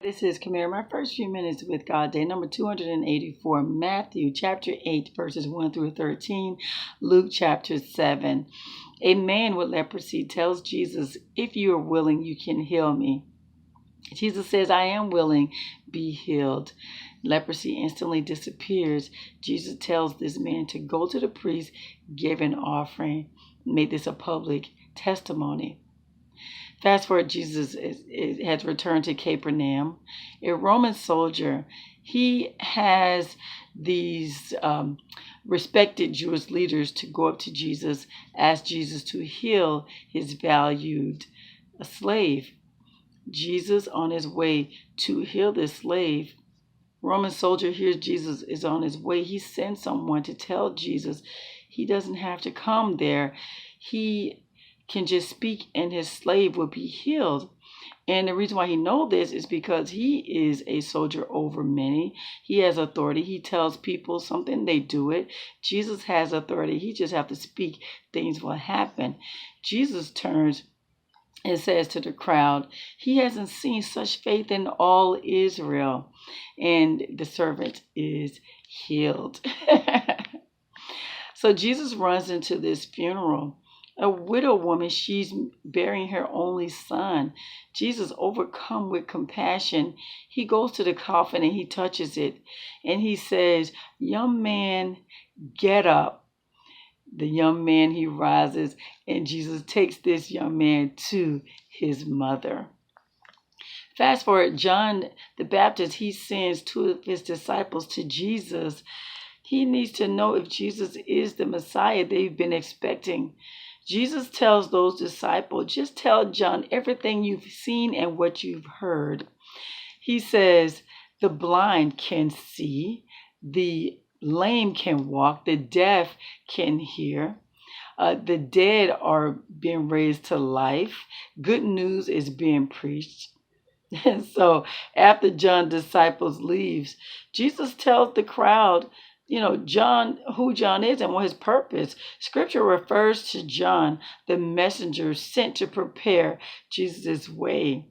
This is Kamera, my first few minutes with God, day number 284, Matthew chapter 8, verses 1 through 13, Luke chapter 7. A man with leprosy tells Jesus, "If you are willing, you can heal me." Jesus says, "I am willing, be healed." Leprosy instantly disappears. Jesus tells this man to go to the priest, give an offering, make this a public testimony. Fast forward, Jesus has returned to Capernaum. A Roman soldier, he has these respected Jewish leaders to go up to Jesus, ask Jesus to heal his valued slave. Jesus, on his way to heal this slave, Roman soldier hears Jesus is on his way. He sends someone to tell Jesus he doesn't have to come there. He can just speak and his slave will be healed. And the reason why he knows this is because he is a soldier over many. He has authority. He tells people something, they do it. Jesus has authority. He just have to speak, things will happen. Jesus turns and says to the crowd, he hasn't seen such faith in all Israel. And the servant is healed. So Jesus runs into this funeral. A widow woman, she's burying her only son. Jesus, overcome with compassion, he goes to the coffin and he touches it. And he says, "Young man, get up." The young man, he rises, and Jesus takes this young man to his mother. Fast forward, John the Baptist, he sends two of his disciples to Jesus. He needs to know if Jesus is the Messiah they've been expecting. Jesus tells those disciples, just tell John everything you've seen and what you've heard. He says, the blind can see, the lame can walk, the deaf can hear, the dead are being raised to life, good news is being preached. And so after John's disciples leaves, Jesus tells the crowd, John, who John is and what his purpose. Scripture refers to John, the messenger sent to prepare Jesus' way.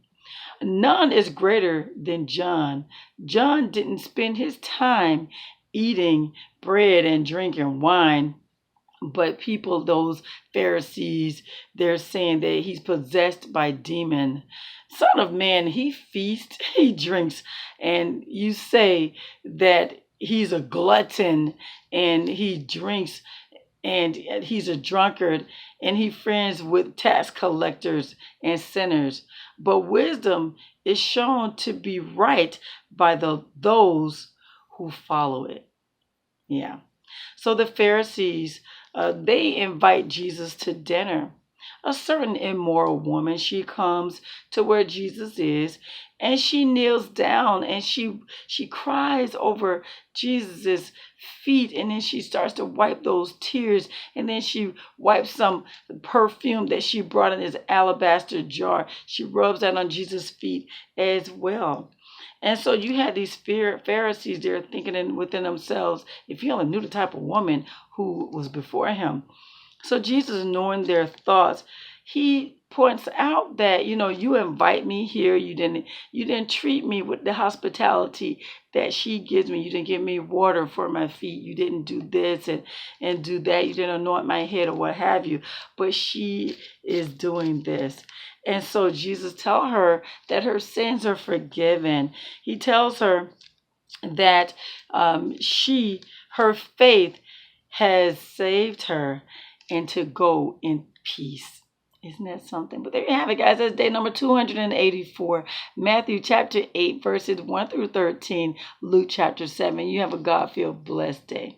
None is greater than John. John didn't spend his time eating bread and drinking wine. But people, those Pharisees, they're saying that he's possessed by demon. Son of man, he feasts, he drinks, and you say that he's a glutton and he drinks and he's a drunkard and he friends with tax collectors and sinners. But wisdom is shown to be right by those who follow it. Yeah. So the Pharisees, they invite Jesus to dinner. A certain immoral woman, she comes to where Jesus is and she kneels down and she cries over Jesus's feet, and then she starts to wipe those tears, and then she wipes some perfume that she brought in this alabaster jar. She rubs that on Jesus' feet as well. And so you had these Pharisees there thinking within themselves, if you only knew the type of woman who was before him. So Jesus, knowing their thoughts, he points out that, you invite me here. You didn't treat me with the hospitality that she gives me. You didn't give me water for my feet. You didn't do this and do that. You didn't anoint my head or what have you. But she is doing this. And so Jesus tells her that her sins are forgiven. He tells her that her faith has saved her, and to go in peace. Isn't that something? But there you have it, guys. That's day number 284. Matthew chapter 8, verses 1 through 13. Luke chapter 7. You have a God-filled, blessed day.